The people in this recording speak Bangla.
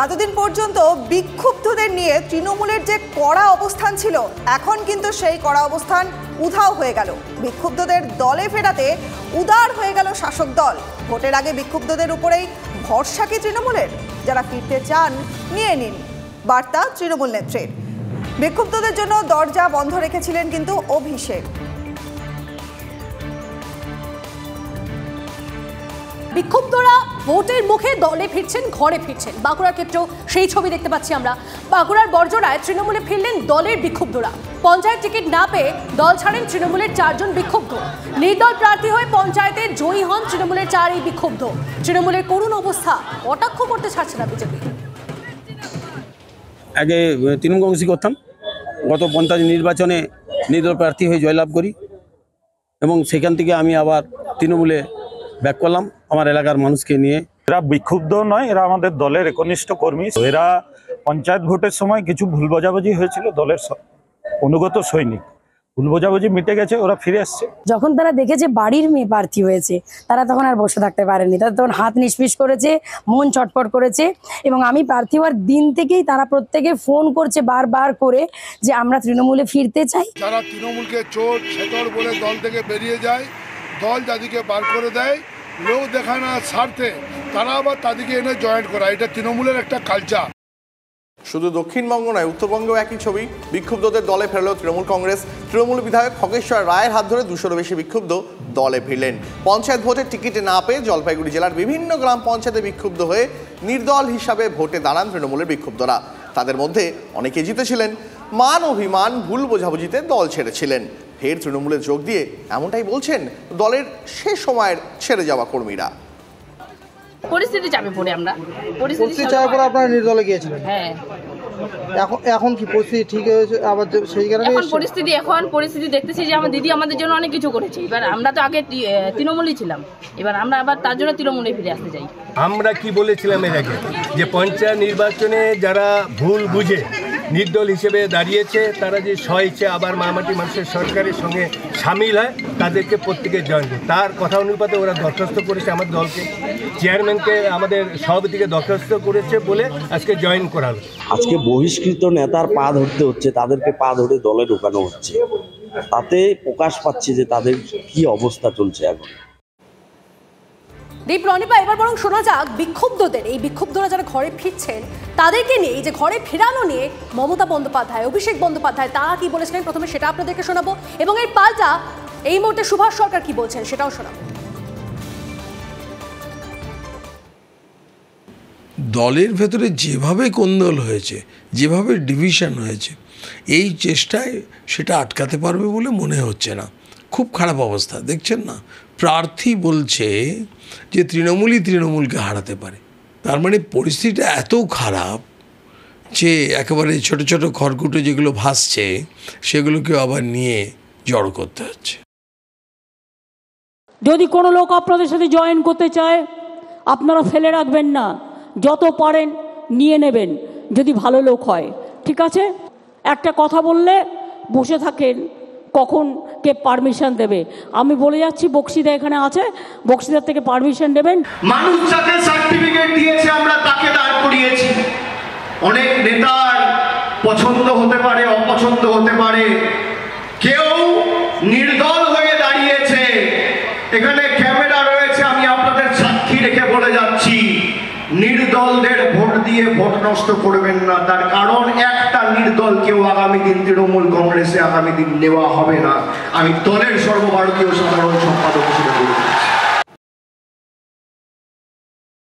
এতদিন পর্যন্ত বিক্ষুব্ধদের নিয়ে তৃণমূলের যে কড়া অবস্থান ছিল, এখন কিন্তু সেই কড়া অবস্থান উধাও হয়ে গেল। বিক্ষুব্ধদের দলে ফেরাতে উদার হয়ে গেল শাসক দল। ভোটের আগে বিক্ষুব্ধদের উপরেই ভরসা কি তৃণমূলের? যারা ফিরতে চান নিয়ে নিন বার্তা তৃণমূল নেত্রীর। বিক্ষুব্ধদের জন্য দরজা বন্ধ রেখেছিলেন কিন্তু অভিষেক। বিক্ষুব্ধরা ভোটের মুখে দলে ফিরছেন, ঘরে ফিরছেন। বাঁকুড়ার ক্ষেত্রেও সেই ছবি দেখতে পাচ্ছি আমরা। বাঁকুড়ার বড়জোড়ায় তৃণমূলে ফিরলেন দলের বিক্ষুব্ধরা। পঞ্চায়েত টিকিট না পেয়ে দল ছাড়েন তৃণমূলের 4 জন বিক্ষুব্ধ। নির্দল প্রার্থী হয়ে পঞ্চায়েতে জয়ী হন তৃণমূলের 4 এই বিক্ষুব্ধ। তৃণমূলের করুণ অবস্থা কটাক্ষ করতে ছাড়ছে না বিজেপি। আগে তৃণমূল কংগ্রেসই করতাম, গত পঞ্চায়েত নির্বাচনে নির্দল প্রার্থী হয়ে জয়লাভ করি এবং সেখান থেকে আমি আবার তৃণমূলে ব্যাক করলাম আমার এলাকার মানুষকে নিয়ে। এরা বিক্ষুব্ধ নয়, এরা আমাদের দলের একনিষ্ঠ কর্মী। এরা পঞ্চায়েত ভোটের সময় কিছু ভুল বোঝাবুঝি হয়েছিল, দলের অনুগত সৈনিক। ভুল বোঝাবুঝি মিটে গেছে, ওরা ফিরে আসছে। যখন তারা দেখেছে বাড়ির মেয়ে প্রার্থী হয়েছে, তারা তখন আর বসে থাকতে পারেনি। তারা তখন হাত নিষ্পিস করেছে, মন চটপট করেছে। এবং আমি প্রার্থী হওয়ার দিন থেকেই তারা প্রত্যেকে ফোন করছে বারবার করে যে আমরা তৃণমূলে ফিরতে চাই। যারা তৃণমূলকে চোর ছেচর বলে দল থেকে বেরিয়ে যায়, দল যাদেরকে বার করে দেয় লোক দেখানোর স্বার্থে, তারা আবার তাদেরকে এনে জয়েন করা, এটা তৃণমূলের একটা কালচার। শুধু দক্ষিণবঙ্গ নয়, উত্তরবঙ্গেও একই ছবি। বিক্ষুব্ধদের দলে ফেরল তৃণমূল কংগ্রেস। তৃণমূল বিধায়ক খগেশ্বর রায়ের হাত ধরে 200-রও বেশি বিক্ষুব্ধ দলে ফিরলেন। পঞ্চায়েত ভোটের টিকিট না পেয়ে জলপাইগুড়ি জেলার বিভিন্ন গ্রাম পঞ্চায়েতে বিক্ষুব্ধ হয়ে নির্দল হিসাবে ভোটে দাঁড়ান তৃণমূলের বিক্ষুব্ধরা। তাদের মধ্যে অনেকে জিতেছিলেন, মান অভিমান ভুল বোঝাবুঝিতে দল ছেড়েছিলেন। ফের তৃণমূলে যোগ দিয়ে এমনটাই বলছেন দলের শেষ সময়ের ছেড়ে যাওয়া কর্মীরা। পরিস্থিতি চাপে পড়ে আমরা পরিস্থিতি চাপে পড়ে আপনারা নির্দলে গিয়েছিলেন। হ্যাঁ, এখন কি পরিস্থিতি ঠিক হয়েছে? আবার সেই কারণে এখন পরিস্থিতি দেখতেছি যে আমার দিদি আমাদের জন্য অনেক কিছু করেছে। এবার আমরা তো আগে তৃণমূলই ছিলাম, এবার আমরা আবার তার জন্য তৃণমূলে ফিরে আসতে চাই। আমরা কি বলেছিলাম এর আগে যে পঞ্চায়েত নির্বাচনে যারা ভুল বুঝে নির্দল হিসেবে দাঁড়িয়েছে, তারা যে স্বইচ্ছে আবার মামাটি মানুষের সরকারের সঙ্গে সামিল হয়, তাদেরকে প্রত্যেকে জয়েন করে। তার কথা অনুপাতে ওরা দরখাস্ত করেছে আমাদের দলকে, চেয়ারম্যানকে আমাদের সভাপতিকে দরখাস্ত করেছে বলে আজকে জয়েন করা হলো। আজকে বহিষ্কৃত নেতার পা ধরতে হচ্ছে, তাদেরকে পা ধরে দলে ঢোকানো হচ্ছে। তাতে প্রকাশ পাচ্ছে যে তাদের কি অবস্থা চলছে এখন। দীপ রনিপা, এবার বরং শোনা যাক বিক্ষুব্ধদের, এই বিক্ষুব্ধরা যারা ঘরে ফিরছেন তাদেরকে নিয়ে, এই যে ঘরে ফেরানো নিয়ে মমতা বন্দ্যোপাধ্যায়, অভিষেক বন্দ্যোপাধ্যায় তারা কি বলেছিলেন প্রথমে সেটা আপনাদেরকে শোনাবো, এবং এর পাল্টা এই মুহূর্তে সুভাষ সরকার কি বলছেন সেটাও শোনাবো। দলের ভেতরে যেভাবে কোন্দল হয়েছে, যেভাবে ডিভিশন হয়েছে, এই চেষ্টায় সেটা আটকাতে পারবে বলে মনে হচ্ছে না। খুব খারাপ অবস্থা, দেখছেন না? প্রার্থী বলছে যে তৃণমূলই তৃণমূলকে হারাতে পারে। তার মানে পরিস্থিতিটা এত খারাপ যে একেবারে ছোট ছোট খড়কুটো যেগুলো ভাসছে সেগুলোকেও আবার নিয়ে জড়ো করতে হচ্ছে। যদি কোনো লোক আপনাদের সাথে জয়েন করতে চায়, আপনারা ফেলে রাখবেন না, যত পারেন নিয়ে নেবেন যদি ভালো লোক হয়। ঠিক আছে, একটা কথা বললে বসে থাকেন কখন কে পারমিশন দেবে। আমি বলে যাচ্ছি, বক্সিদা এখানে আছে, বক্সিদার থেকে পারমিশন নেবেন। মানুষ যাকে সার্টিফিকেট দিয়েছে আমরা তাকে দাঁড় করিয়েছি। অনেক নেতার পছন্দ হতে পারে, অপছন্দ হতে পারে, কেউ নির্দল হয়ে দাঁড়িয়েছে। এখানে ক্যামেরা রয়েছে, আমি আপনাদের সাক্ষী রেখে বলে যাচ্ছি, নির্দলদের ভোট দিয়ে ভোট নষ্ট করবেন না। তার কারণ একটা নির্দলকেও আগামী দিন তৃণমূল কংগ্রেসে আগামী দিন নেওয়া হবে না। আমি দলের সর্বভারতীয় সাধারণ